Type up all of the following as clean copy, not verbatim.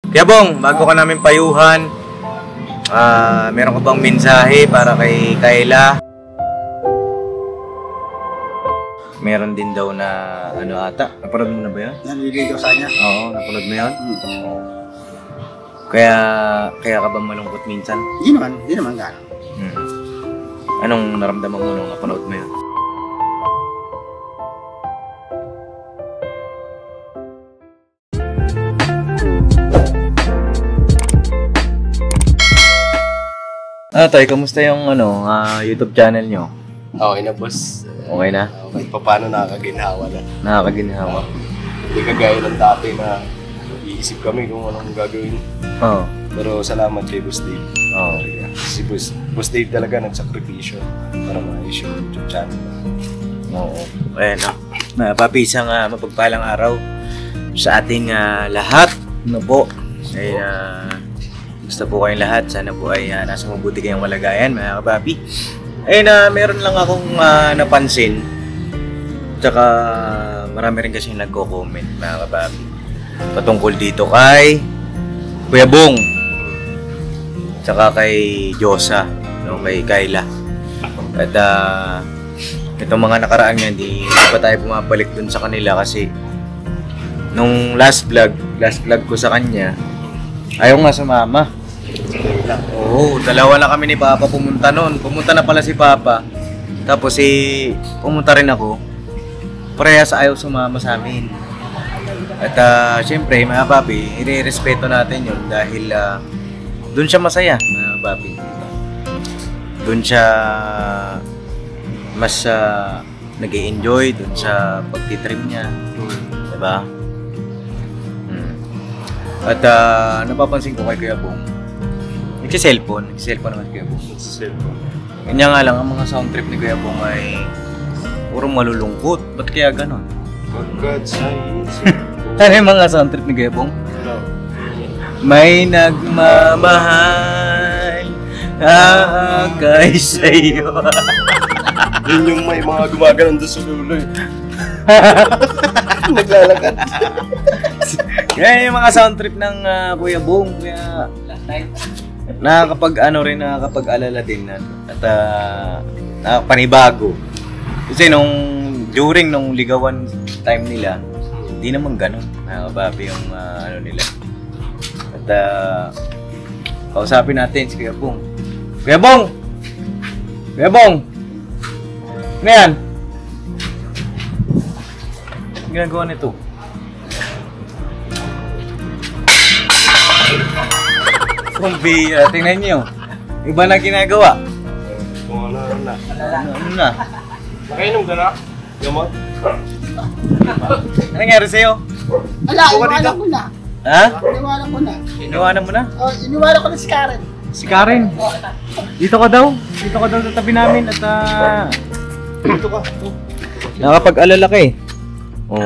Kaya Bong, bago ka namin payuhan, meron ka bang mensahe para kay Kayla? Meron din daw na ano ata. Napanood mo na ba yan? Naliligaw sa kanya? Oo, napanood mo yan? Kaya ka ba malungkot minsan? Hindi naman gano'n. Anong naramdaman mo nung napanood mo yan? Tay, kamusta yung YouTube channel nyo? Okay na, boss. Okay na? Kahit pa paano nakakaginhawa na. Nakakaginhawa. Hindi kagaya ng dati na iisip kami kung anong gagawin. Oo. Pero salamat kay Boss Dave. Oo. Si Boss Dave talaga nagsakripisyo para maayos yung YouTube channel. Oo. Ayan na. Papisang mapagpalang araw sa ating lahat. Ano po? Ay, gusto po kayong lahat. Sana po ay nasa mabuti kayong malagayan, mga kapapi. Ay meron lang akong napansin. Tsaka marami rin kasi nagko-comment, mga kapapi. Patungkol dito kay Kuya Bong. Tsaka kay Josa, no, kay Kayla. At itong mga nakaraan nga, hindi pa tayo pumapalik dun sa kanila kasi nung last vlog ko sa kanya, ayaw nga sumama. Oo, dalawa na kami ni Papa pumunta noon. Pumunta na pala si Papa. Tapos pumunta rin ako. Parehas ayaw sumama sa amin. At syempre, mga papi, i-respeto natin yun dahil doon siya masaya, mga papi. Doon siya mas nag-i-enjoy doon sa pagtitrim niya. Diba? At napapansin ko kay Kuya Bong, nagsiselfone naman si Kuya Bong. Kanya nga lang, ang mga sound trip ni Kuya Bong ay puro malulungkot. Ba't kaya ganon? Ano yung mga sound trip ni Kuya Bong? May nagmamahal kay sa'yo. Yun yung may mga gumaganon doon sa dulo eh. Naglalakad. Kaya yung mga sound trip ng Kuya Bong, kaya nakakapag-alala din at nakapanibago. Kasi during nung ligawan time nila, hindi naman ganun. Nakakababi yung nila. At kausapin natin si Kuya Bong. Kuya Bong! Kuya Bong! Ano yan? Ang ginagawa nito? Kumbira, tingnan nyo. Iba na ginagawa. Kung ano na. Ano na? Nakainom ka na? Gamot? Ano nangyari sa'yo? Wala, iniwanan ko na. Ha? Iniwanan ko na. Iniwanan mo na? Oh, iniwanan ko na si Karen. Si Karen? Dito ka daw. Dito ka daw sa tabi namin at Dito ka. nakapag-alala ka eh. Oh,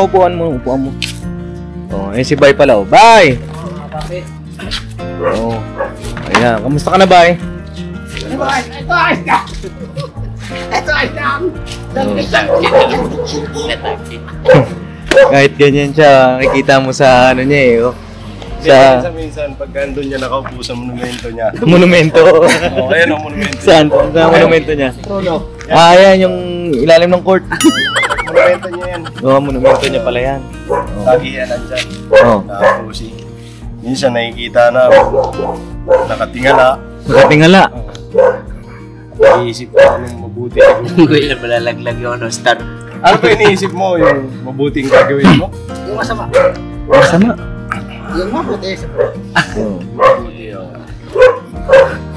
upuan mo. Oh, si Bay pala. Oh, Bay! Oh. Ayan, kamusta ka na, Bay? Ito ayos na. Kahit ganyan siya, nakikita mo sa niya eh. Oh. Minsan, pag andun niya nakaupo sa monumento niya. Monumento. Ayan ang monumento. Saan? Saan monumento niya? Ayan, yung ilalim ng court. Monumento niya yan. Monumento niya pala yan. Lagi yan andyan. Nakapusi. Minsan nakikita na nakatingala. Nakatingala? Iisip ko anong mabuti. Hindi ko malalaglag yung star. Ano ba iniisip mo? Yung mabuting gagawin mo? Yung masama. Masama? Yung mabuti. Mabuti,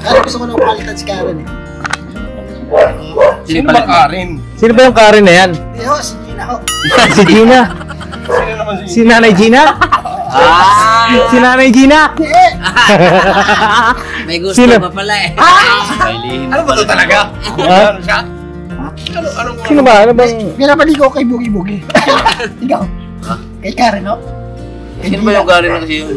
Kaya gusto ko nang palitan si Karen eh. Sino ba Karen? Sino ba yung Karen na yan? Yo, si Gina ho. Si Gina? Sino naman Si Nanay Gina? Si Nanay Gina? May gusto Sino? pa pala eh. Ano ba ito talaga? Ano siya? Sino ba? Ano bang... Pinapaligo kay Boogie Boogie. Ikaw. Kay Karen ho. Sino ba yung Karen na kasi yun?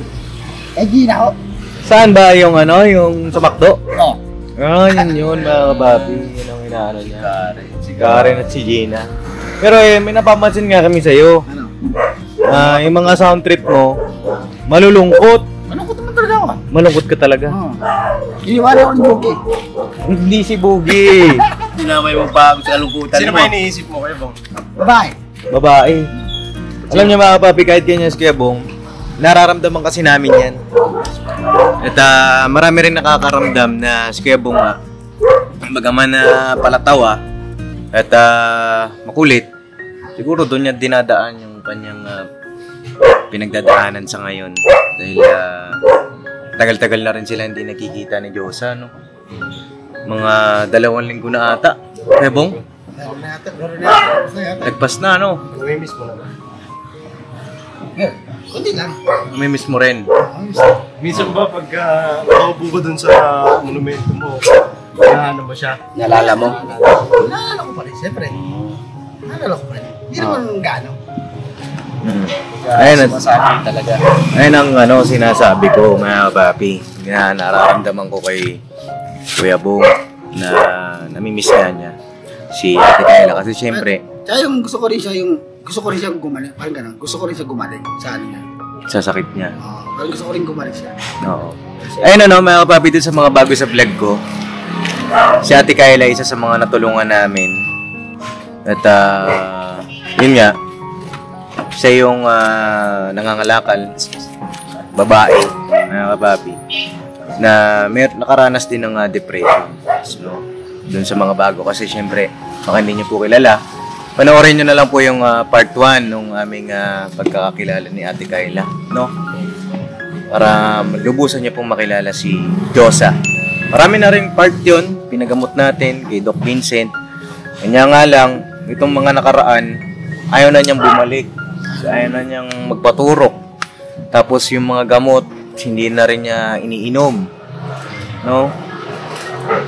Kay Gina ho. Saan ba yung yung sa McDo? Oh. Yun mga kababi. Yun ang inaano niya. Karen. Si Karen at si Gina. Pero may napapansin nga kami sa'yo. Ano? yung mga sound trip mo, malulungkot. Malungkot naman talaga ako. Malungkot ka talaga. Oo. Iniwala ako ni Bugi. Hindi si Boogie. Dinamay mo pa ako sa lungkutan Sino mo. ba iniisip mo, Kuya Bong? Babae. Babae. Alam niyo mga papi, kahit ganyan si Kuya Bong, nararamdaman kasi namin yan. At marami rin nakakaramdam na si Kuya Bong bagaman na palatawa at makulit, siguro doon niya dinadaan yung kanyang pinagdadaanan sa ngayon. Dahil tagal-tagal na rin sila hindi nakikita ni Diyosa, no? Mga 2 linggo na ata. Kuya Bong, Meron na yata. nagpas na, no? Namimiss mo naman. Kunti lang. Namimiss mo rin. Minsan ba pagka nakaupo ka dun sa monumento mo, ano ba siya? Nalala mo? Naalala ko pa rin, siyempre. Naalala ko pa rin. Hindi naman gaano. Ayun, Sumasakit talaga. ayun ang sinasabi ko mga papi, na nararamdaman ko kay Kuya Bong na namimiss niya si Ate Kayla kasi syempre Kaya yung gusto ko rin siya gumaling. Parang gano'n. Gusto ko rin siya gumaling sa ano niya. sa sakit niya. Parang gusto ko rin gumaling siya. Oo. Ayun mga papi, dito sa mga bago sa vlog ko, si Ate Kayla isa sa mga natulungan namin. At yun nga, siya yung nangangalakal, babae, mga papi, na nakaranas din ng depression. So, dun sa mga bago kasi syempre, baka hindi niyo po kilala. Panoorin nyo na lang po yung part 1 nung aming pagkakakilala ni Ate Kayla, no? Para lubusan niyo pong makilala si Diyosa. Marami na rin part yun, pinagamot natin kay Doc Vincent. Kanya nga lang, itong mga nakaraan, ayaw na niyang bumalik. Ayaw na niyang magpaturok. Tapos yung mga gamot, hindi na rin niya iniinom. No?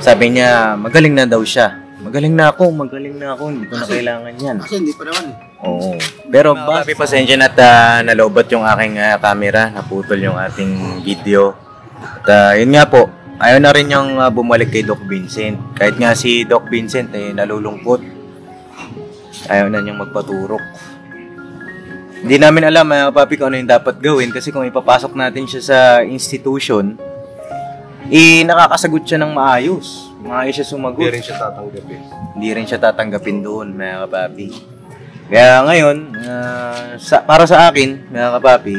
Sabi niya, magaling na daw siya. Magaling na ako. Hindi ko na kailangan yan. Kasi hindi pa naman. Oo. Pero papi, pasensya na at nalobat yung aking camera. Naputol yung ating video. At yun nga po, ayaw na rin niyang bumalik kay Doc Vincent. Kahit nga si Doc Vincent nalulungkot. Ayaw na niyang magpaturok. Hindi namin alam mga papi kung ano yung dapat gawin kasi kung ipapasok natin siya sa institution, nakakasagot siya ng maayos. Maayos siya sumagot. Hindi rin siya tatanggapin. Hindi rin siya tatanggapin doon, mga kapapi. Kaya ngayon, para sa akin, mga kapapi,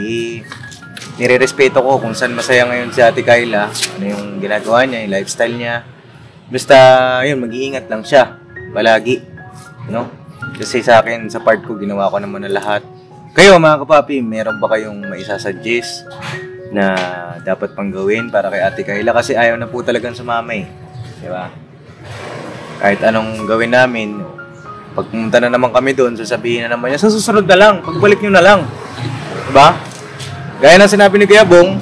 nire-respeto ko kung saan masaya ngayon si Ate Kayla, ano yung ginagawa niya, yung lifestyle niya. Basta, yun, mag-iingat lang siya, palagi. No? Kasi sa akin, sa part ko, ginawa ko naman na lahat. Kayo, mga kapapi, meron ba kayong maisasuggest na dapat pang gawin para kay Ate Kayla? Kasi ayaw na po talagang sumama eh. Diba? Kahit anong gawin namin, pag pumunta na naman kami doon, sasabihin na naman niya, sa susunod na lang, pagbalik nyo na lang. Diba? Gaya ng sinabi ni Kuya Bong,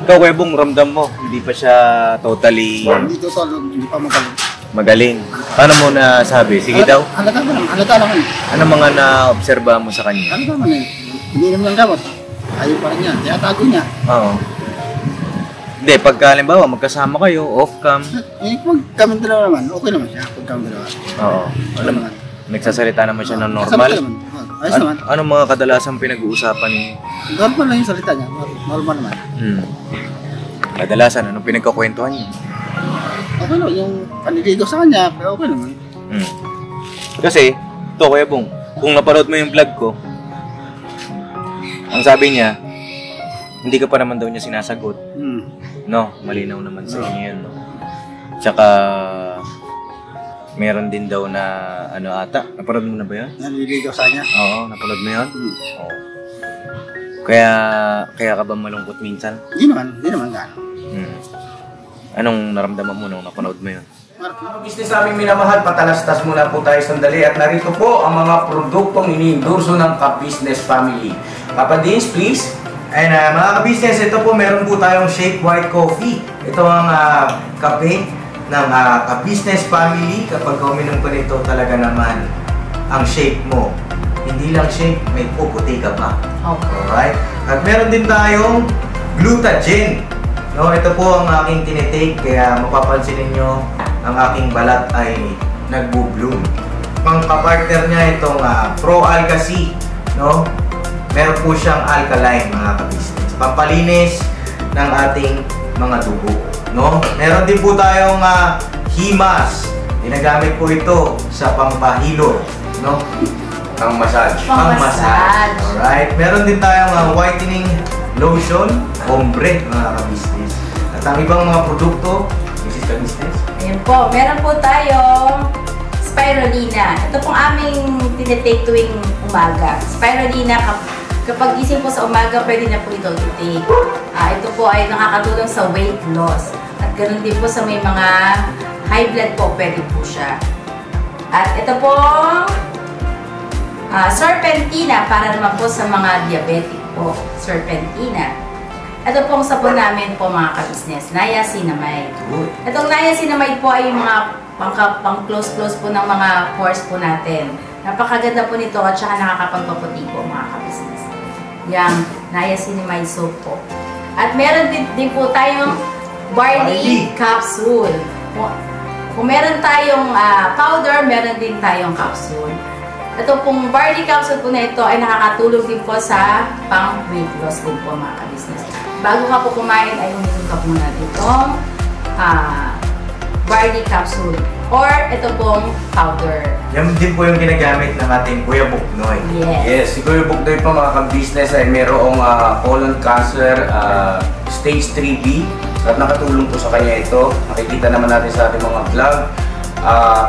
ikaw Kuya Bong, ramdam mo, hindi pa siya totally Hindi pa magaling. magaling. Paano mo na sabi? Sige daw. Halata lang. Ano mga na-obserba mo sa kanya? Halata man eh. Hindi naman ang gamot. Ayaw pa rin yan. Kaya tago niya. Oo. Hindi, pagka halimbawa magkasama kayo, off-cam. Pag kami dalawa naman, okay naman siya. Pag kami dalawa. Oo. Ano naman? Nagsasalita naman siya ng Kasama normal. ka naman. Ayos naman. Anong mga kadalasang pinag-uusapan niyo? Normal lang yung salita niya. Normal naman. Kadalasan, anong pinagkakwentuhan niyo? Okay lang. Yung paniligo sa kanya, okay naman. Kasi, ito Kuya Bong, kung napanood mo yung vlog ko, ang sabi niya, hindi ka pa naman daw niya sinasagot. No, malinaw naman sa inyo yun. No? Tsaka, meron din daw na, napanood mo na ba yun? Naliligaw sa kanya. Oo, napanood mo yun? Oo. Kaya ka ba malungkot minsan? Hindi naman gano'n. Anong naramdaman mo nung napanood mo yun? Mga business naming minamahal, patalastas muna po tayo sandali at narito po ang mga produktong iniendorso ng Ka-Business Family. Papa Dins, please. And mga ka-business, ito po meron po tayong Shake White Coffee. Ito ang kape ng Ka-Business Family. Kapag uminom ka nito talaga naman ang shake mo. Hindi lang shake, may puputi ka pa. Okay. Alright? At meron din tayong Glutagen. No, ito po ang aking tinitake kaya mapapansin ninyo ang aking balat ay nagbo-bloom. Pang-partner niya itong Pro Alga C, no? meron po siyang alkaline mga kabisnes. Pampalinis ng ating mga dugo. No? Meron din po tayong himas. Ginagamit po ito sa pampahilo. No? Pang-massage. Pang-massage. Alright. Meron din tayong whitening lotion, ombre mga kabisnes. At ang ibang mga produkto, Mrs. Kabisnes. Ayan po, meron po tayong spirulina. Ito pong aming tinitake tuwing umaga. Spirulina, kapag gising po sa umaga, pwede na po ito i-take. Ito po ay nakakatulong sa weight loss. At ganoon din po sa may mga high blood po, pwede po siya. At ito pong serpentina para naman po sa mga diabetic po. Serpentina. Ito pong sabon namin po mga kabisnes, niacinamide. Itong niacinamide po ay mga pang-close po ng mga pores po natin. Napakaganda po nito at saka nakakapagpaputi po mga kabisnes. Yang niacinamide soap po. At meron din po tayong barley capsule. Kung meron tayong powder, meron din tayong capsule. Ito pong barley capsule po na ito ay nakakatulong din po sa pang-weight loss din po mga kabisnes. Bago ka po kumain ay uminom ka muna itong barley capsule or ito pong powder. Yan din po yung ginagamit ng ating Kuya Buknoy. Yes. Si Kuya Buknoy po mga kabisnes ay mayroong colon cancer stage 3B at nakatulong po sa kanya ito. Nakikita naman natin sa ating mga vlog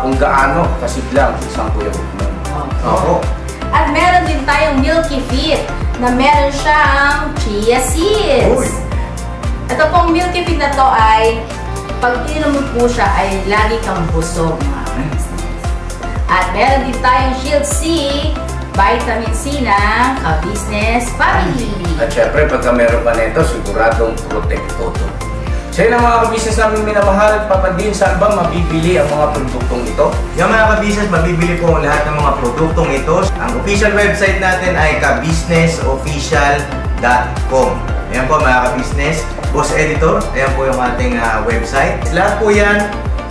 kung gaano kasiglang isang Kuya Buknoy. Oo. At meron din tayong Milky Fit na meron siyang chia seeds. Ito pong Milky Fit na to ay pag ininom mo po siya ay lagi kang busog mga kabisnes. At meron din tayong Shield C, vitamin C ng Kabisnes Family. At syempre pagka meron pa nito siguradong protekto to. So yun ang mga kabisnes namin minamahal, papadin saan ba mabibili ang mga produktong ito? Yung mga kabisnes, mabibili po ang lahat ng mga produktong ito. Ang official website natin ay kabisnesofficial.com. Ayan po mga kabisnes, Boss Editor, ayan po yung ating website. Lahat po yan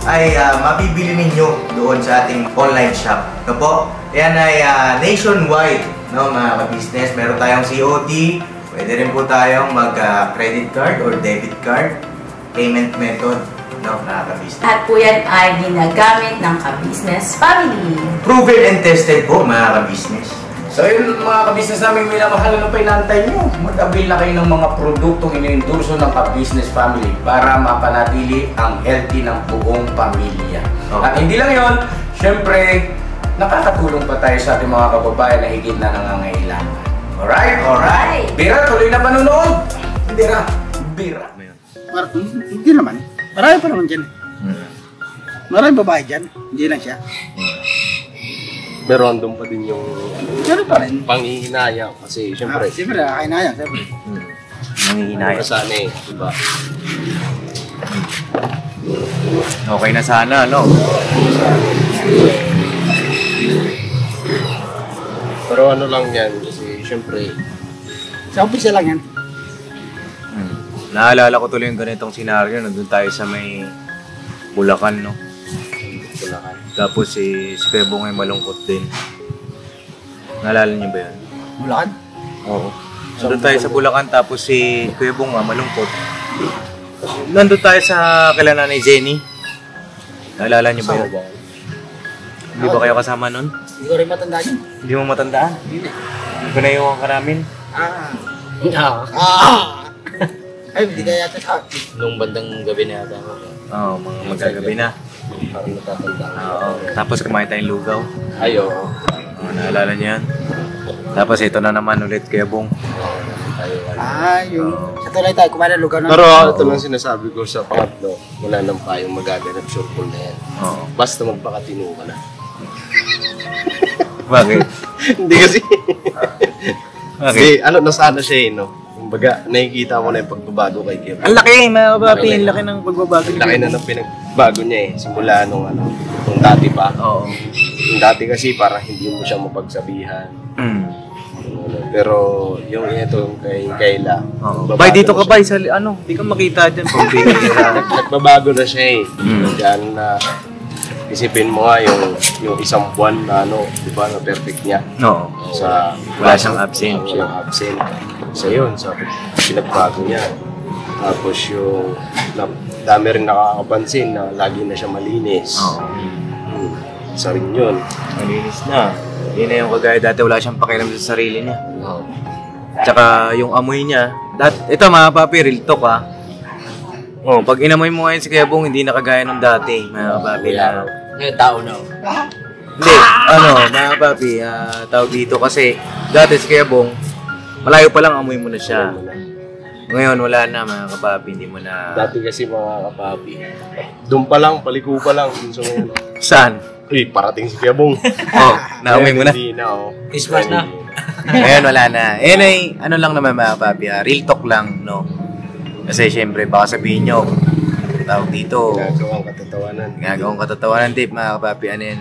ay mabibili ninyo doon sa ating online shop. No po? Ayan ay nationwide, no, mga kabisnes. Meron tayong COD, pwede rin po tayong mag-credit card or debit card payment method, no, mga kabisnes. At po yan ay ginagamit ng Kabisnes Family. Proven and tested po, mga kabisnes. So yun mga kabisnes namin minamahal, ano pa inaantay nyo? Mag-avail na kayo ng mga produktong iniendorso ng Kabisnes Family para mapanatili ang healthy ng buong pamilya. Okay. At hindi lang yun, syempre, nakakatulong pa tayo sa ating mga kababayan na higit na nangangailangan. Alright? Alright. Bira, tuloy na panunood. Bira. Bira. Hindi naman. Marami pa naman dyan. Maraming babae dyan. Hindi lang siya. Pero andun pa din yung Gano'n pa rin. panghihinayang kasi syempre. Siyempre, nakakainayang. Siyempre. Nangihinayang. Sana eh, diba? Okay na sana, no? Pero ano lang yan kasi syempre. Sa umpisa lang yan. Naalala ko tuloy yung ganitong senaryo. Nandun tayo sa may Bulacan, no? Bulacan. Tapos si Pebong ay malungkot din. Naalala niyo ba yun? Bulacan? Oo. Nandun tayo sa Bulacan tapos si Pebong malungkot. Nandun tayo sa kila Nanay Jenny. Naalala niyo ba yun? Hindi ba kayo kasama nun? Hindi ko rin matandaan yun. Hindi mo matandaan? Hindi. Hindi ko naiwan ka namin. Ay, hindi kaya yata sa akin. Nung bandang gabi na yata ako. Oo, mga magagabi na. Parang natatanda. Oo. Tapos kumain tayong lugaw. Ayo. Oo, naalala niyo yan? Tapos ito na naman ulit kay Bong. Yung sa tulay tayo, kumain ng lugaw na. Pero ito lang sinasabi ko sa pangatlo, wala nang payong magaganap circle na yan. Oo. Basta magpakatino ka na. Bakit? Hindi kasi. Bakit? Hindi, ano, nasana siya eh, no? Kumbaga, nakikita mo na yung pagbabago kay Kim. Ang laki, mga kapapi. Ang laki ng pagbabago. Ang laki na ng pinagbago niya eh. Simula nung ano, nung dati pa. Oo. Yung dati kasi parang hindi mo siya mapagsabihan. Mm. Pero yung ito kay Kayla. Oo. Bay, dito ka bay. Sa, di ka makita dyan. Pambira. Nagbabago na siya eh. Mm. Diyan na isipin mo nga yung isang buwan na di ba, na perfect niya. No. Sa Wala siyang absent. Wala siyang absent. So yun, sa pinagbago niya. Tapos yung dami rin nakakapansin na lagi na siya malinis. Isa rin yun. Malinis na. Hindi na yung kagaya dati, wala siyang pakialam sa sarili niya. Tsaka yung amoy niya, ito mga papi, real talk ha. Pag inamoy mo ngayon si Kuya Bong, hindi na kagaya nung dati, mga papi. Ngayon tao na. Hindi, mga papi, tawag dito kasi dati si Kuya Bong, malayo pa lang amoy mo na siya. Ngayon wala na mga kapapi, hindi mo na... Dati kasi mga kapapi, doon pa lang, paliko pa lang. So, Saan? parating si Kuya Bong. Naamoy mo na? Hindi na, Christmas na. Ngayon wala na. Ay, ano lang naman mga papi, real talk lang, no? Kasi syempre, baka sabihin nyo, tawag dito, Gagawang katatawanan, tip mga kapapi, ano yun,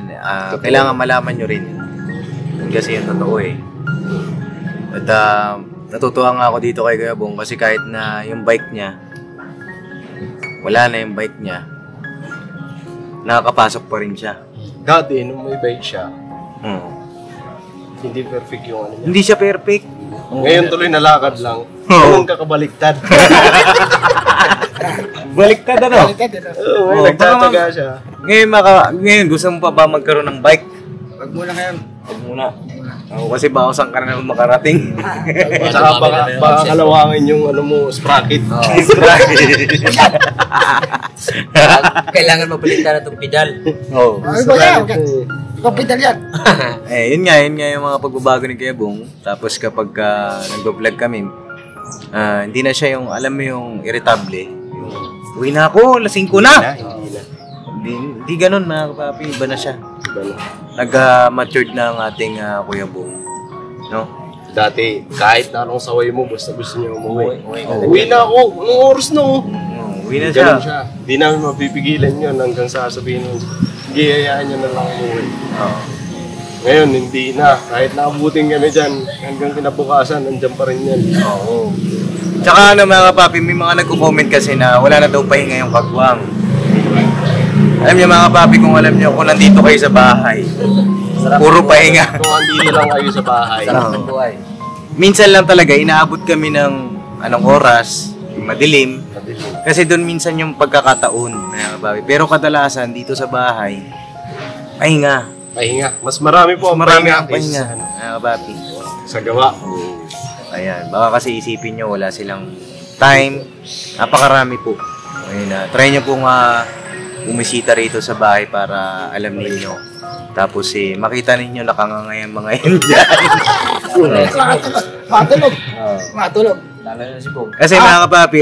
kailangan malaman nyo rin. Yun kasi yung totoo eh. At natutuwa nga ako dito kay Kuya Bong kasi kahit na yung bike niya, wala na yung bike niya, nakakapasok pa rin siya. Dati, nung may bike siya, hindi perfect yung ano niya. Hindi siya perfect. Ngayon tuloy nalakad lang. Anong kakabaliktad? Baliktad ano? Oo, nagtataga siya. Ngayon gusto mo pa ba magkaroon ng bike? Wag muna ngayon. Huwag muna. Kasi baka saan ka na naman makarating. Saka baka kalawangin yung sprocket. Kailangan mapalitan na itong pedal. Ay, ba yan? Kapital yan. Yun nga yung mga pagbabago ni Kuya Bong. Tapos kapag nag-vlog kami, hindi na siya yung, alam mo yung irritable. Uwi na ako, lasing ko na. Hindi ganun mga kapapi, iba na siya. Nag-matured na ang ating Kuya Bong. No? Dati, kahit na anong saway mo, basta gusto niya umuwi. Uwi na ako, anong oras na Uwi na Ganun siya. Hindi namin mapipigilan yun hanggang sasabihin mo, giyayaan niya na lang umuwi. Ngayon, hindi na. Kahit nakabuting kami dyan, hanggang kinabukasan, nandyan pa rin yan. Oo. Tsaka mga papi, may mga nagko-comment kasi na wala na daw pahinga yung kagwang. Alam niyo mga papi, kung alam niyo kung nandito kayo sa bahay, puro pahinga. Kung andito lang kayo sa bahay. Minsan lang talaga, inaabot kami ng anong oras, madilim. Kasi doon minsan yung pagkakataon, mga papi. Pero kadalasan dito sa bahay, pahinga. Mas marami po ang pahinga. Mga papi. Sa gawa. Ayan, baka kasi isipin nyo wala silang time. Napakarami po. Ayun na. Try nyo pong bumisita rito sa bahay para alam ninyo. Tapos makita ninyo nakangangayan mga yan dyan. Matulog. Kasi mga kapapi,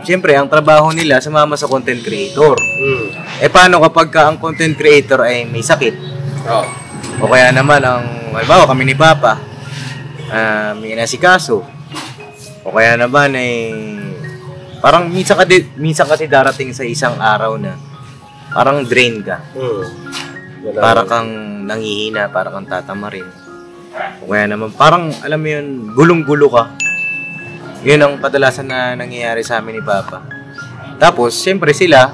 siyempre ang trabaho nila sumama sa content creator. Paano kapag ang content creator ay may sakit? O kaya naman halimbawa kami ni Papa, may inasikaso. O kaya naman parang minsan kasi darating sa isang araw na parang drain ka. Para kang nangihina, para kang tatamarin. O kaya naman parang alam mo yun, gulong-gulo ka. Yun ang kadalasan na nangyayari sa amin ni Papa. Tapos siyempre sila,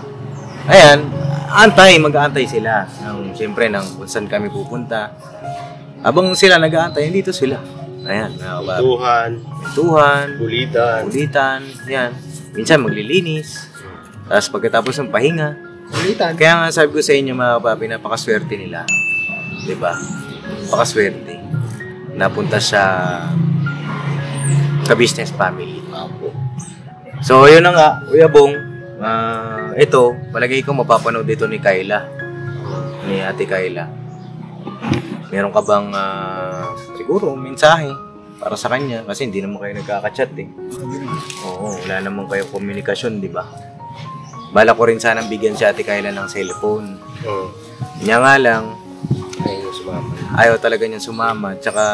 ayan, mag-aantay sila. Siyempre kung saan kami pupunta. Habang sila nag-aantay, dito sila. Ayan, Tuhan, kulitan, yan. Minsan maglilinis. Tapos pagkatapos ng pahinga. Kulitan. Kaya nga sabi ko sa inyo mga papi, napakaswerte nila. Diba? Napakaswerte. Napunta sa business family. So, yun na nga, Kuya Bong. Ito, palagay ko mapapanood dito ni Kayla. Ni Ate Kayla. Meron ka bang siguro mensahe para sa kanya kasi hindi naman kayo nagkaka-chat Oo, wala naman kayong komunikasyon, di ba? Bala ko rin sanang bigyan si Ate Kayla ng cellphone. Niya nga lang, ayaw talaga niyang sumama. Tsaka,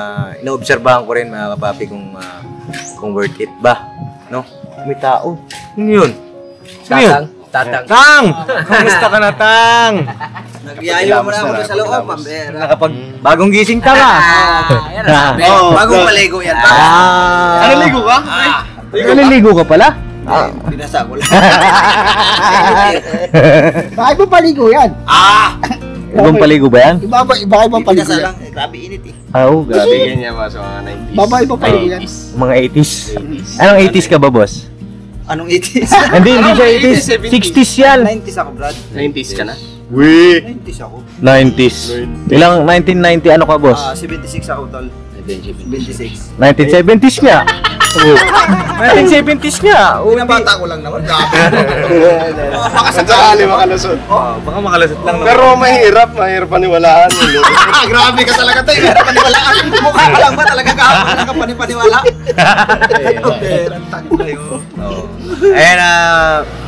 inoobserbahan ko rin mga kapapi kung worth it ba. No? May tao. Ano yun? Sino yun? Tang! Kamusta ka na, Tang? Nagyayo mo na ako sa loob, pambera. Bagong gising ka nga. Bagong maligo yan. Naliligo ka? Naliligo ka pala? Binasa ko lang. Bakit mo paligo yan? Ibang paligo ba yan? Iba ibang paligo yan. Grabe init eh. Oo, grabe. Bigyan niya mga sa mga 90s. Iba paligo yan. Mga 80s. Anong 80s ka ba, boss? Anong 80s? Hindi siya 80s. 60s yan. 90s ako, Brad. 90s ka na? Wee! 90s ako. 90s. Ilang 1990 ano ka, boss? 76 ako, tol. 26. 1970s nga. Oo. 1970s nga. Oo, Pinabata ko lang naman. Baka sakali makalusot. baka makalasot lang. Pero mahirap paniwalaan. Grabe ka talaga tayo. Paniwalaan. Mukha ka lang ba talaga kahapon na paniwala? Okay, rantang tayo. Ayan,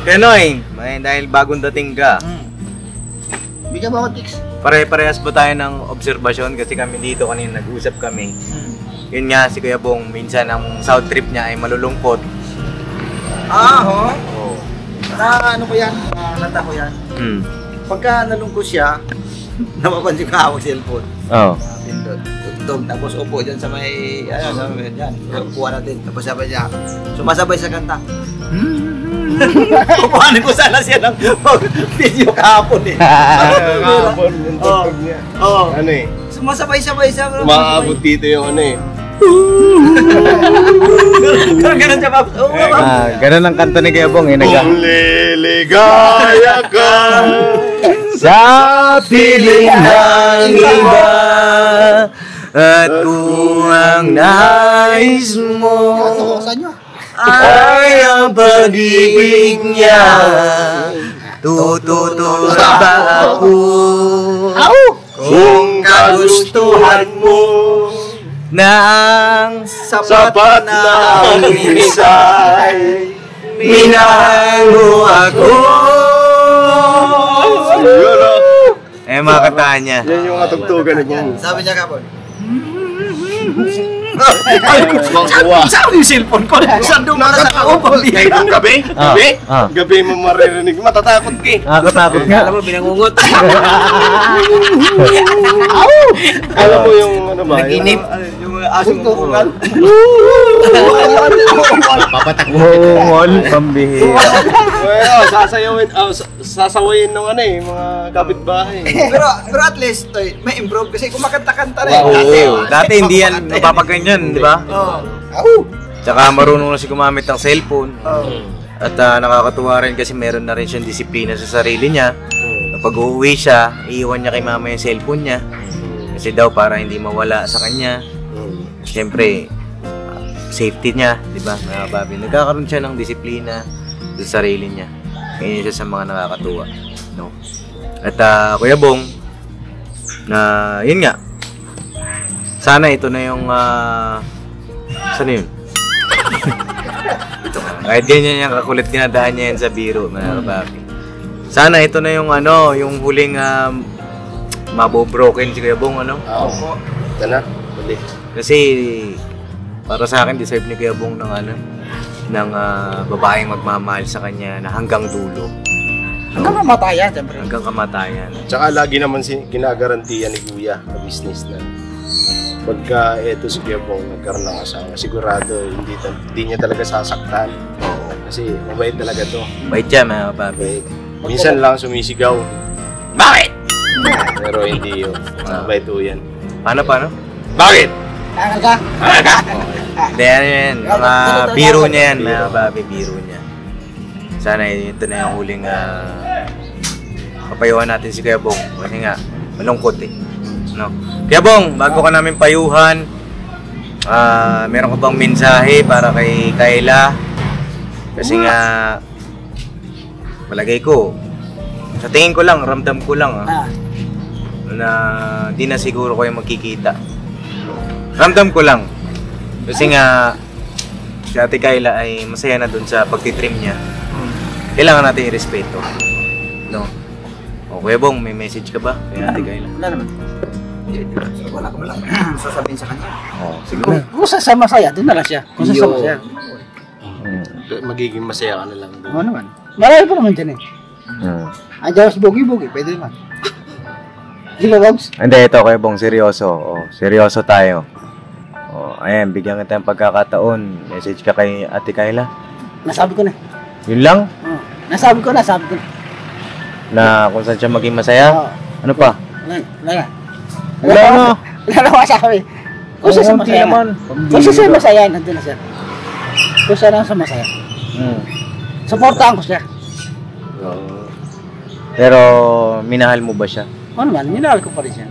Kenoy, dahil bagong dating ka, Bigyan mo ako, Tix. pare-parehas ba tayo ng obserbasyon kasi kami dito kanina nag-usap kami. Yun nga, si Kuya Bong, minsan ang South trip niya ay malulungkot. Oo. Na ano ko yan? Nata ko yan. Hmm. Pagka nalungkot siya, napapansin ka hawak cellphone. Oo. Pindot. Tugtog. Tapos upo dyan sa may, sabi mo dyan. Upuan natin. Tapos sabi niya, sumasabay sa kanta. Upuanin ko sana siya ng video kahapon eh. Kahapon, yung tugtog niya. Oo. Ano eh? Sumasabay-sabay siya. Umaabot dito yung ano eh. Ganun siya pa. Ganun ang kanta ni Kuya Bong. Kung liligaya ka Sa piling ng iba at kung ang nais mo ay ang pag-ibig niya, tututo ba ako? kung kagustuhan mo Na ang sapat na ang isa'y minahal mo ako. siguro. Mga kataan niya. Yan yung mga tugtugan niya. Sabi niya kahapon. Saan yung cellphone ko? Saan doon ka sa kaupang Kahit yung gabi, Ah. gabi mo maririnig, matatakot ka eh. Nakakatakot nga. Alam mo, binangungot. Alam mo yung ano ba? Naginip. Yung asong kukungan. Mongol, pambihira. Sasawayin ng ano eh, mga kapitbahay. Pero at least, may improve kasi kumakanta-kanta rin. Oo. Dati hindi yan napapaganyan, di ba? Oo. Tsaka marunong na si gumamit ng cellphone. At nakakatuwa rin kasi meron na rin siyang disiplina sa sarili niya. Kapag uuwi siya, iiwan niya kay mama yung cellphone niya. Kasi daw para hindi mawala sa kanya. Siyempre, safety niya, di ba? Mga babi. Nagkakaroon siya ng disiplina sa sarili niya. Ganyan siya sa mga nakakatuwa. No? At Kuya Bong, na yun nga, sana ito na yung saan yun? Kahit ganyan yung kakulit dinadaan niya yan sa biro, mga kababi. Sana ito na yung ano, yung huling mabobroken si Kuya Bong, ano? Oo. Ito na, huli. Kasi para sa akin deserve ni Kuya Bong ng ano, ng babaeng magmamahal sa kanya na hanggang dulo. Hanggang kamatayan, siyempre. Hanggang kamatayan. Tsaka lagi naman ginagarantiyan ni Kuya na business na pagka eto si Kuya Bong nagkaroon ng asawa, sigurado hindi niya talaga sasaktan. Kasi mabait talaga to. Bait siya, mga kababi. Minsan lang sumisigaw, Bakit? pero hindi yun. Mabait to yan. Paano? Bakit? Angal ka? Hindi, ano yan. Mga biro niya yan, mga kababi, biro niya. Sana ito na yung huling kapayuhan natin si Kuya Bong. Kasi nga, malungkot eh. No? Kuya Bong, bago ka namin payuhan, meron ka bang mensahe para kay Kayla? Kasi nga, palagay ko, sa tingin ko lang, ramdam ko lang, na di na siguro kayo magkikita. Ramdam ko lang. Kasi nga, si Ate Kayla ay masaya na dun sa pagtitrim niya. Kailangan natin i-respeto. No? O Kuya Bong, may message ka ba kay Ate Kayla? Wala naman. Wala ka lang sasabihin sa kanya. Siguro. Kung sasama saya, doon na lang siya. Kung sasama siya. Magiging masaya ka na lang. Oo naman. Marami pa naman dyan eh. Andiyan si Bogi-Bogi, pwede naman. Di ba, Bogs? Hindi, ito Kuya Bong, seryoso. Seryoso tayo. Ayan, bigyan kita ng pagkakataon. Message ka kay Ate Kayla. Nasabi ko na. Yun lang? Nasabi ko na. Na kung saan siya maging masaya? Oo. Ano pa? Wala na. Wala na. Wala na masabi. Kung siya sa Konti masaya naman. na. Kung siya sa masaya, nandun na siya. Kung siya lang sa masaya. Supportahan ko siya. Pero, minahal mo ba siya? O naman, minahal ko pa rin siya.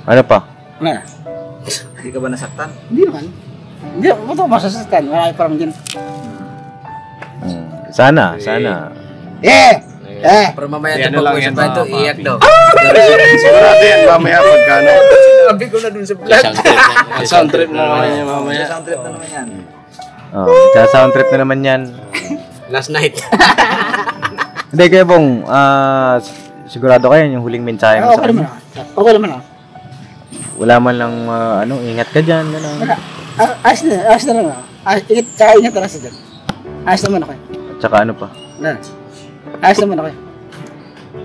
Ano pa? Wala na. Hindi ka ba nasaktan? Hindi naman. Hindi, ito masasastan. Marami pa naman dyan. Sana. Pero mamaya Yan ito na lang pag-usap yan, tayo ito, mga iyak daw. Sigurado yan, mamaya pagkano. Sabi ko na dun sa vlog. Sound trip na naman yan mamaya. Sound trip na naman yan. Sa sound trip na naman yan. Last night. Hindi, Kuya Bong, sigurado kayo yung huling mensahe mo sa Okay naman kanya. ako. Okay naman ako. Wala man lang, ingat ka dyan. Gano'n. Wala. Ayos na lang ako. Ingat na lang siya dyan. Ayos naman ako. At saka ano pa? Wala. Ayos naman ako.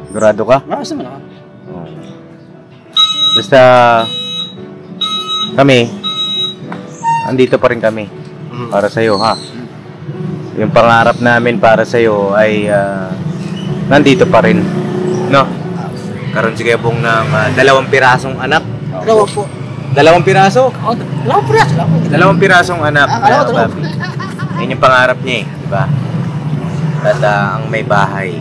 Sigurado ka? Ayos naman ako. Basta, kami, andito pa rin kami. Para sa'yo, ha? Yung pangarap namin para sa'yo ay nandito pa rin. No? Karoon si Kuya Bong ng 2 pirasong anak. Dalawa po. 2 piraso? Dalawa po rin. 2 pirasong anak. Dalawa. Papi. Yan yung pangarap niya eh, di ba? At ang may bahay.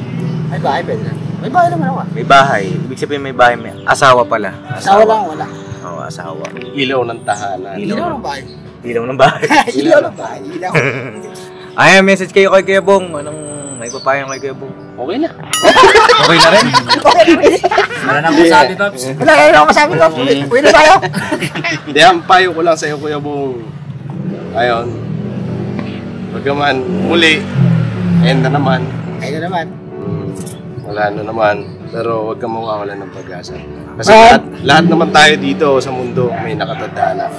May bahay, pwede na. May bahay naman ako. May bahay. Ibig sabihin may bahay. May asawa pala. Asawa lang, wala. Oo, asawa. Ilaw ng tahanan. Ilaw ng bahay. Ilaw ng bahay. Ilaw ng bahay. Ilaw. Ay, message kayo kay Kuya Bong. Anong may papayo kay Kuya Bong? Okay na. Okay na rin? Wala na akong sabi, Paps. Wala na ako masabi ko. Pwede tayo. Hindi, ang payo ko lang sa'yo, Kuya Bong. Ayun. Pagkaman, muli, ayun na naman. Ayun na naman. Wala na naman. Pero huwag kang mawawalan ng pag-asa. Kasi Ah. lahat naman tayo dito sa mundo may nakatadhana.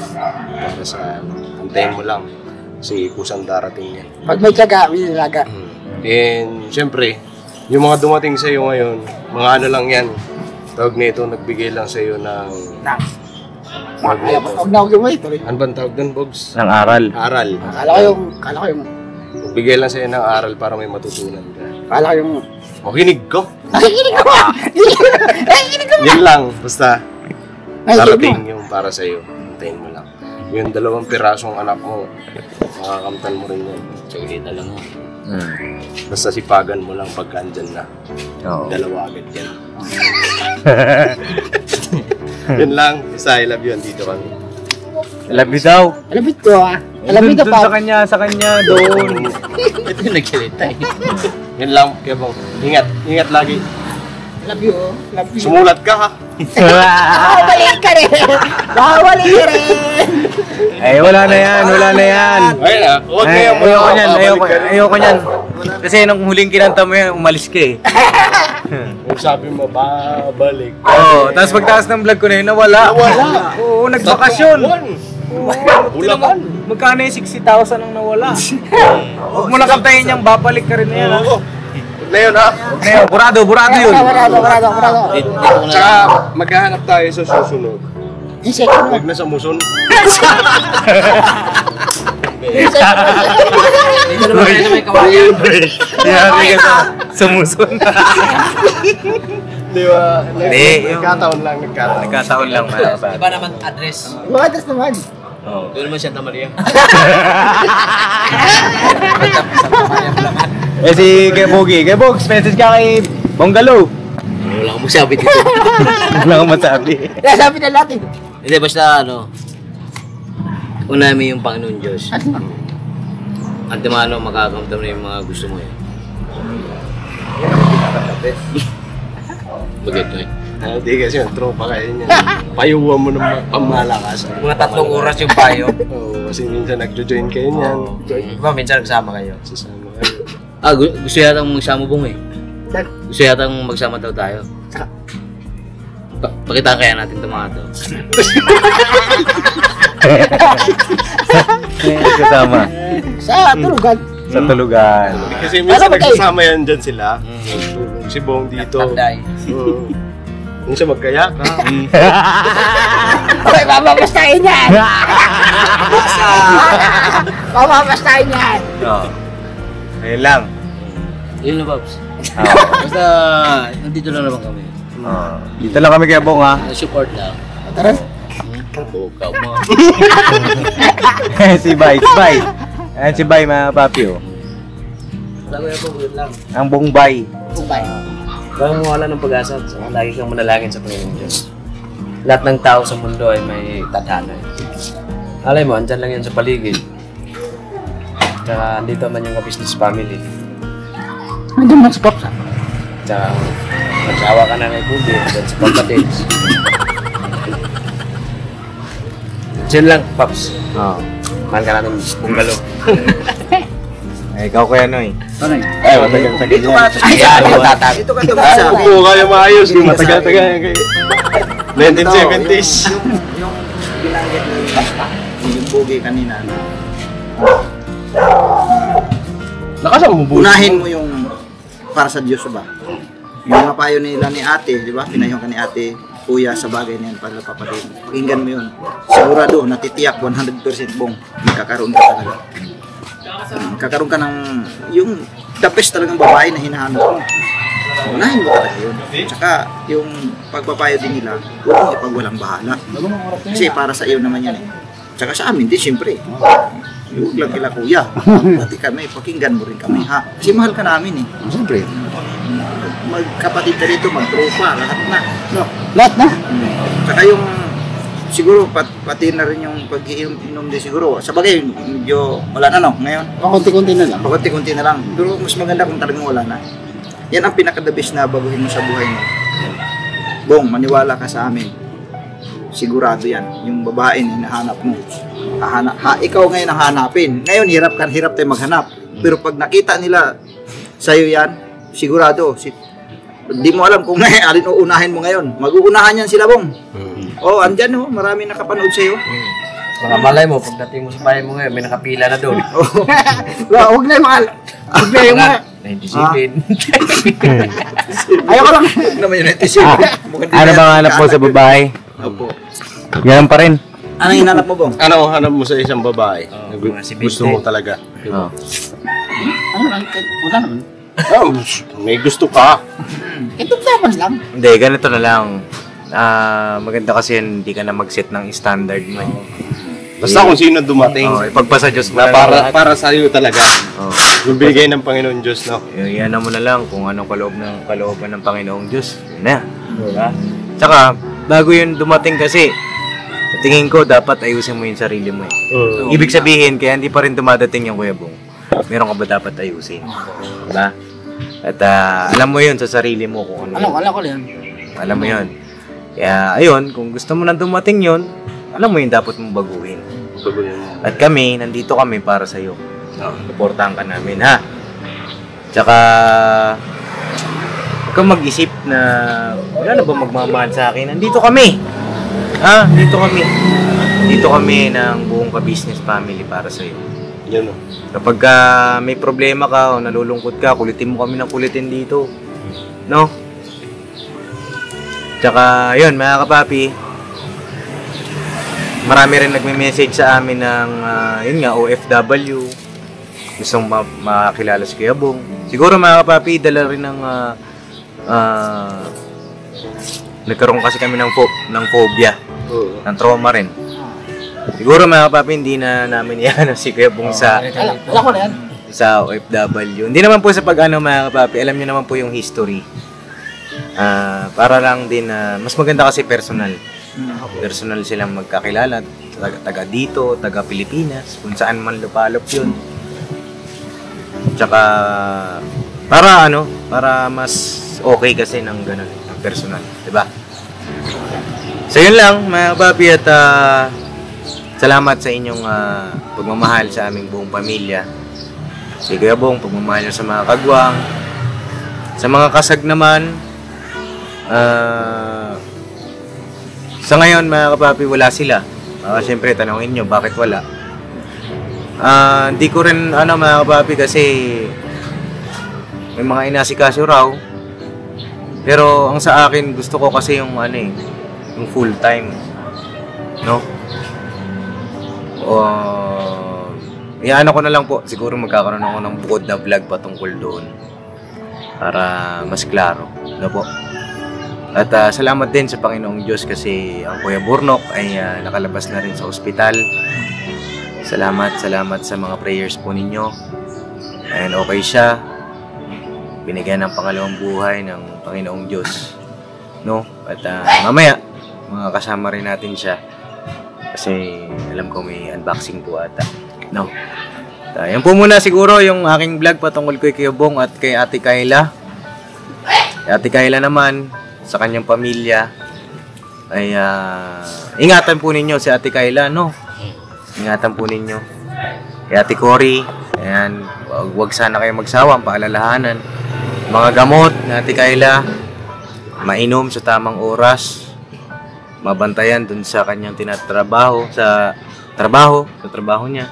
Para sa antayin mo lang. Kasi kusang darating yan. Pag may tiyaga, may nilaga. And syempre, yung mga dumating sa iyo ngayon, mga ano lang yan. Tawag nito, nagbigay lang sa iyo ng Huwag na ako gawin. Tuloy. ano bang tawag doon, Bogs? Ng aral. Aral. Kala ko yung, Nagbigay lang sa iyo ng aral para may matutunan ka. kala ko yung, Makinig ko. nakikinig ko! Nakikinig ko! Yan lang, basta Nakikinig darating mo. yung para sa iyo. Antayin mo lang. Yung 2 pirasong anak mo, makakamtan mo rin yan. Saglit na lang ako. Basta sipagan mo lang pagka andyan na. Oo. 2 agad yan. Yun lang. Basta I love you. Andito kami. Love you daw. Alam ito ah. Alam ito Dun pa. sa kanya, doon. Ito yung nagsalita eh. Yun lang. Kaya bang, ingat. Ingat lagi. Love you. Love you. Sumulat ka ha. Bawalik ka rin. Bawalik ka rin. Ay, wala na yan. Ayun na. Huwag Ay, kaya ayoko niyan, babalik ka rin. ayoko niyan. Kasi nung huling kinanta mo yan, umalis ka eh. Yung sabi mo, babalik. Oo, tapos pagtaas ng vlog ko na yun, nawala. Oo, nagbakasyon. Bulacan. Magkano yung 60,000 ang nawala? Huwag mo na kaptayin niyang babalik ka rin na yan, ha? Oo. Huwag na yun ha. Huwag na yun, burado yun. Burado. Tsaka maghahanap tayo sa susunod. Yung second mo. Huwag na sa muson. Dito naman kayo na may kawayan. Yari ka sa muson. Di ba? Hindi, yung- Nagkataon lang. Nagkataon lang, mga kapatid. Iba naman address. Bumatas naman. Doon naman Santa Maria. Eh si Kuya Bogi, Kuya Bogs, message ka kay Bonggalo. Wala akong magsabi dito. Wala kang masabi. Kaya sabi na natin. Hindi, basta ano, unahin mo yung Panginoon Diyos. At dumano makakamtam na yung mga gusto mo eh. Bagay ko eh. Hindi kasi yung tropa kayo niyan. Payuhan mo ng pamalakas. Mga 3 oras yung payo. Oo, kasi minsan nagjo-join kayo niyan. Diba, minsan nagsama kayo. Sasama kayo. Gusto yata magsama bong eh. Gusto yata magsama daw tayo. Pakitaan kaya natin itong mga to. Kasama. Sa tulugan. Sa tulugan. Kasi minsan nagsasama yan dyan sila. Si Bong dito. Tanday. Oo. Minsan magkaya ka. Okay, mamamastain yan. Mamamastain yan. Oo. Ayun lang. Yun na, Babs. Basta, nandito lang naman kami. Dito lang kami kay Bong ha. Support lang. Tara. Bukaw mo. Si Bay, si Bay. Ayan si Bay mga papi oh. Wala ko yung good lang. Ang Bongbay. Kumbay. Huwag mo wala ng pag-asa. Lagi kang manalangin sa Panginoon Diyos. Lahat ng tao sa mundo ay may tadhana. Alay mo, andyan lang yan sa paligid. Tsaka andito man yung business family. Nandiyan mo sa Pops. Tsaka magsawa ka na kay Bubi dyan sa pagkatids. Diyan lang, Pops. Oo. Mahal ka namin bungalo. Ikaw kuya Noy. Ano yun? Ay, matagal-tagal yan. Ayan, yung tatag. Dito ka tumasa. Oo, kaya maayos. Yung matagal-tagal. 1970s. Yung binanggit ni Basta, yung bugi kanina. Nakasama mo Unahin mo yung para sa Diyos ba? Yung mga payo nila ni ate, di ba? Pinayong ka ni ate, kuya sa bagay na yan para kapatid. Pakinggan mo yun. Sigurado, natitiyak 100% bong magkakaroon ka talaga. Magkakaroon ka ng yung the best talagang babae na hinahanap mo. Unahin mo talaga yun. Tsaka yung pagpapayo din nila, huwag mong ipagwalang bahala. Kasi para sa iyo naman yan eh. Tsaka sa amin din, siyempre. Huwag lang kila kuya. Pati kami, pakinggan mo rin kami ha. Kasi mahal ka namin eh. Siyempre. Magkapatid ka rito, magtropa, lahat na. No, lahat na. Tsaka yung siguro pati na rin yung pag-iinom din siguro. Sa bagay, medyo wala na no ngayon. Konti-konti na lang. Pakunti-kunti na lang. Pero mas maganda kung talagang wala na. Yan ang pinaka-the-best na baguhin mo sa buhay mo. Bong, maniwala ka sa amin. Sigurado yan. Yung babae na hinahanap mo. Ikaw ngayon ang hanapin. Ngayon, hirap tayo maghanap. Pero pag nakita nila sa'yo yan, sigurado. Di mo alam kung alin uunahin mo ngayon. Mag-uunahan yan sila, Bong. Andyan oh. Marami nakapanood sa'yo. Baka malay mo, pagdating mo sa bahay mo ngayon, may nakapila na doon. Huwag na yung mga... Huwag na yung mga... 97. Ayoko lang. Huwag naman yun, natin Ano bang hanap mo sa babae? Opo. Ganun pa rin. Anong hinanap mo, Bong? Ano ang hanap mo sa isang babae? Gusto mo talaga. Oh. Ano lang? Wala naman. Oh, may gusto ka. Ito naman lang. Hindi, ganito na lang. Maganda kasi hindi ka na mag-set ng standard mo. Basta kung sino dumating. Ipagpasa Diyos mo Na na lang. para sa iyo talaga. Oh. Bibigay ng Panginoon Diyos, no? Yan mo na lang kung anong kalooban ng Panginoong Diyos. Yun na. Diba? Tsaka, bago yun dumating kasi, sa tingin ko, dapat ayusin mo yung sarili mo eh. Ibig sabihin, kaya hindi pa rin dumadating yung Kuya Bong. Meron ka ba dapat ayusin? Diba? At alam mo yun sa sarili mo kung ano. Alam ko yan. Alam mo yun. Kaya, ayun, kung gusto mo na dumating yun, alam mo yun dapat mong baguhin. At kami, nandito kami para sa'yo. Suportahan ka namin, ha? Tsaka, huwag kang mag-isip na wala na ba magmamahal sa akin. Nandito kami. Ha? Dito kami. Dito kami ng buong ka-business family para sa'yo. Yan, no? Kapag may problema ka o nalulungkot ka, kulitin mo kami ng kulitin dito. No? Tsaka, yun, mga kapapi, marami rin nagme-message sa amin ng, yun nga, OFW. Gustong makakilala si Kuya Bong. Siguro, mga kapapi, dala rin ng, nagkaroon kasi kami ng phobia. Ng trauma rin. Siguro, mga kapapi, hindi na namin yan si Kuya Bong sa... Alam ko na yan. Sa OFW. Hindi naman po sa pag-ano, mga kapapi, alam nyo naman po yung history. Para lang din, mas maganda kasi personal. Personal silang magkakilala, taga dito, taga Pilipinas, kung saan man lupalop yun. Tsaka, para mas okay kasi ng ganun, ng personal, diba? So yun lang, mga papi, at salamat sa inyong pagmamahal sa aming buong pamilya. Si Kuya Bong, pagmamahal nyo sa mga kagwang, sa mga kasag naman. Sa ngayon, mga kapapi, wala sila. Siyempre, tanongin nyo, bakit wala? Hindi ko rin, mga kapapi, kasi may mga inasikaso raw. Pero, ang sa akin, gusto ko kasi yung, yung full time. No? Iyan ko na lang po. Siguro magkakaroon ako ng bukod na vlog patungkol doon. para mas klaro. Ano po? At salamat din sa Panginoong Diyos kasi ang Kuya Burnok ay nakalabas na rin sa ospital. Salamat sa mga prayers po ninyo. And okay siya. Binigyan ng pangalawang buhay ng Panginoong Diyos. No? At mamaya, kasama rin natin siya. Kasi alam ko may unboxing po ata. No? Yan po muna siguro yung aking vlog patungkol kay Kuya Bong at kay Ate Kayla. Ate Kayla naman, sa kanyang pamilya, ay ingatan po ninyo si Ate Kayla, no? Ingatan po ninyo. Kay Ate Cory, ayan, wag sana kayo magsawa ang paalalahanan. Mga gamot na Ate Kayla, mainom sa tamang oras. Mabantayan dun sa kanyang tinatrabaho, sa trabaho niya.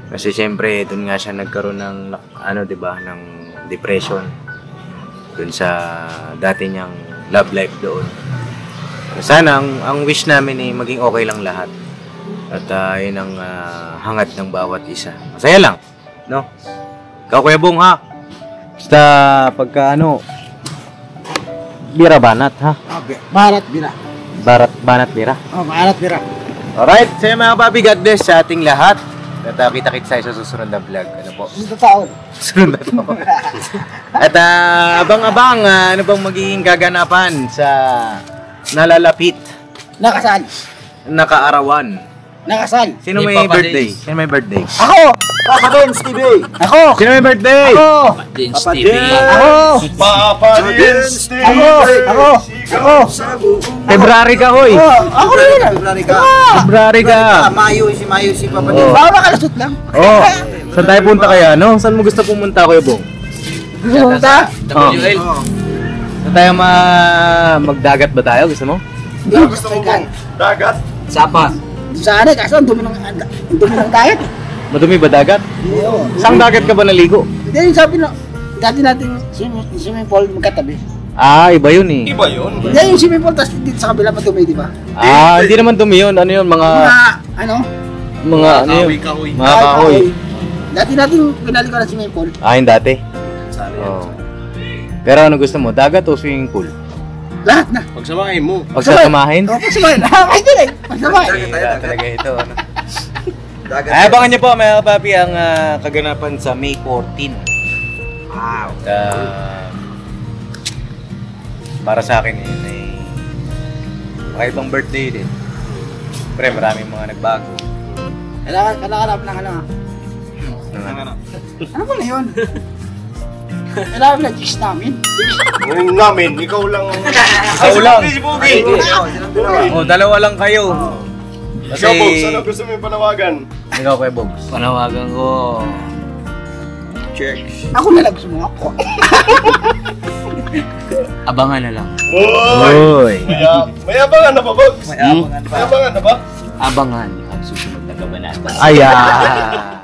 Kasi siyempre, dun nga siya nagkaroon ng, diba, ng depression. Dun sa dati niyang love life doon. Sana, ang wish namin ay maging okay lang lahat. At yun ang hangad ng bawat isa. Masaya lang, no? Ikaw, Kuya Bong, ha? Basta pagka, bira banat, ha? Barat bira. Banat bira. Barat bira. Alright, so mga papi, God bless sa ating lahat. At kita-kits tayo sa susunod na vlog. Ano po? Ito taon. Susunod na taon. At abang-abang, ano bang magiging gaganapan sa nalalapit? Nakasal. Nakaarawan. Nakasal. Sino may birthday? Sino may birthday? Ako! Papa Dins TV. Ako! Sino may birthday? Ako! Dins Papa TV. Dins. Ako! Papa Dins TV. Ako! Ako! February ka, hoy! Ako rin! February ka. February ka. Mayo si Papa Dins. Baka makalasot lang. Oh, saan tayo punta kaya, no? Saan mo gusto pumunta, Kuya Bong? Gusto mo punta? WL. Saan tayo magdagat ba tayo? Gusto mo? Gusto mo bang dagat? Sapa. Sana, kaso ang dumi ng diet. Madumi ba dagat? Oo. Saan dagat ka ba naligo? Hindi, yung sabi na, dati natin swimming pool magkatabi. Ah, iba yun eh. Iba yun. Hindi, yung swimming pool, tapos dito sa kabila madumi, di ba? Ah, hindi naman dumi yun. Ano yun? Mga Kahoy. Mga kahoy. Dati natin pinali ko ng swimming pool. Ah, yung dati? Oo. Pero ano gusto mo? Dagat o swimming pool? Lahat na. Pagsamahin mo. Pagsasamahin? Oo, pagsamahin. Kahit yun eh. Pagsamahin. Kaya talaga ito. Ano? Abangan niyo po mga papi ang kaganapan sa May 14. Wow. Para sa akin yun ay makaibang birthday din. Pre, maraming mga nagbago. Kailangan ng ano. Ano ba na yun? Kailangan na jigs namin. Ngayon namin, ikaw lang. Ikaw lang. Si Boogie. Oh, dalawa lang kayo. Kasi Ikaw, Bogs, ano gusto mo yung panawagan? ikaw kay Bogs. Panawagan ko. Ako na lang gusto mo ako. Abangan na lang. Oy. May abangan na ba, Bogs? May abangan na ba? Abangan ang susunod na kabanata. Ayan.